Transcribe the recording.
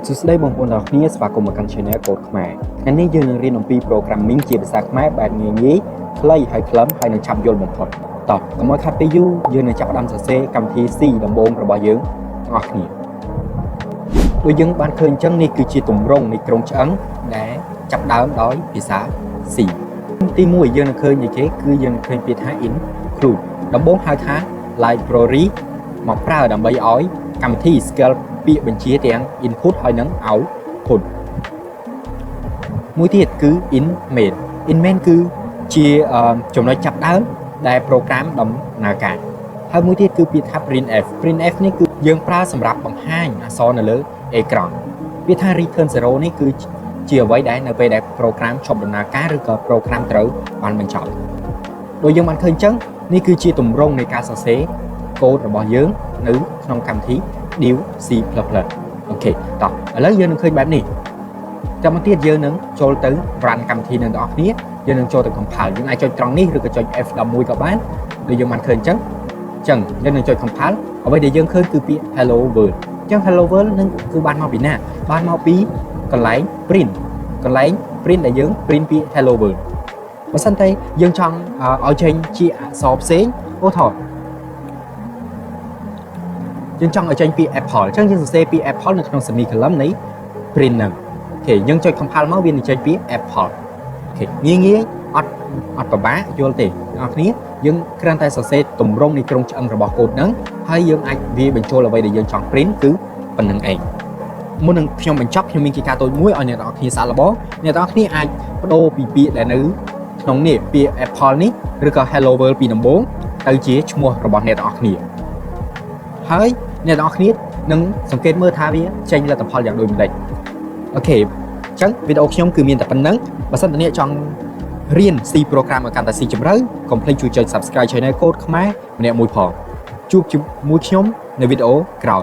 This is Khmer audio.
សួស្តីបងប្អូនទាំងអស់គ្នាស្វាគមន៍មកកាន់ Channel កូដខ្មែរថ្ងៃនេះយើងនឹងរៀនអំពី Programming ជាភាសាខ្មែរបែបងាយៗខ្លីហើយខ្លឹមហើយនឹងឆាប់យល់បំផុតតោះកុំឲ្យខាត់ពេលយូរយើងនឹងចាប់ផ្ដើមសរសេរកម្មវិធី C ដំបូងរបស់យើងទាំងអស់គ្នាដូចយើងបានឃើញអញ្ចឹងនេះគឺជាទម្រង់នៃក្រុមឆ្អឹងដែលចាប់ផ្ដើមដោយភាសា C ទី1យើងនឹងឃើញអីគេគឺយើងនឹងឃើញពាក្យថា include ដំបូងហៅថា library មកប្រើដើម្បីឲ្យកម្មវិធី scale ពាក្យបញ្ជាទាំង input ហើយនិង output មួយទៀតគឺ in main គឺជាចំណុចចាប់ដើមដែល program ដំណើរការហើយមួយទៀតគឺពាក្យថា printf នេះគឺយើងប្រើសម្រាប់បង្ហាញអក្សរនៅលើអេក្រង់ពាក្យថា return 0នេះគឺជាអ្វីដែលនៅពេលដែល program ឈប់ដំណើរការឬក៏ program ត្រូវបានបញ្ចប់ដូចយើងបានឃើញអញ្ចឹងនេះគឺជាទម្រង់នៃការសរសេរកូដរបស់យើងនៅក្នុងកម្មវិធី Dev C++អូខេតោះឥឡូវយើងនឹងឃើញបែបនេះចាំមកទៀតយើងនឹងចូលទៅ run កម្មវិធីនឹងទាំងអស់គ្នាយើងនឹងចូលទៅ compile យើងអាចចុចត្រង់នេះឬក៏ចុច F11 ក៏បានដូចយើងបានឃើញអញ្ចឹងយើងនឹងចុច compile អ្វីដែលយើងឃើញគឺពាក្យ hello world អញ្ចឹង hello world នឹងគឺបានមកពីណាបានមកពីកន្លែង print ដែលយើង print ពាក្យ hello world បើសិនតែយើងចង់ឲ្យចេញជាអក្សរផ្សេងឧទាហរណ៍យើងចង់ឲ្យចេញពី Apple អញ្ចឹងយើងសរសេរពី Apple នៅក្នុង semicolon នៃ print ហ្នឹងអូខេយើងចុច compile មកវានឹងចេញពី Apple អូខេងាយអត់ពិបាកយល់ទេអ្នកនរគ្នាយើងគ្រាន់តែសរសេរទម្រង់នៃក្រុមឆ្អឹងរបស់កូដហ្នឹងហើយយើងអាចវាបញ្ចូលអ្វីដែលយើងចង់ print គឺប៉ុណ្្នឹងឯងមុននឹងខ្ញុំបញ្ចប់ខ្ញុំមានកិច្ចការតូចមួយឲ្យអ្នកនរគ្នាសាកល្បងអ្នកនរគ្នាអាចបដូរពីពាក្យដែលនៅក្នុងនេះពាក្យ Apple នេះឬក៏ Hello World ពីដំបូងទៅជាឈ្មោះរបស់អ្នកនរគ្នាហើយអ្នកនរគ្នានឹងសង្កេតមើលថាវាចេញលទ្ធផលយ៉ាងដូចម្ដេចអូខេអញ្ចឹងវីដេអូខ្ញុំគឺមានតែប៉ុណ្្នឹងបើសិនតើអ្នកចង់រៀន C program ឲ្យកាន់តែស៊ីជម្រៅកុំភ្លេចជួយចុច Subscribe Channel កូដខ្មែរម្នាក់មួយផងជួបជាមួយខ្ញុំនៅវីដេអូក្រោយ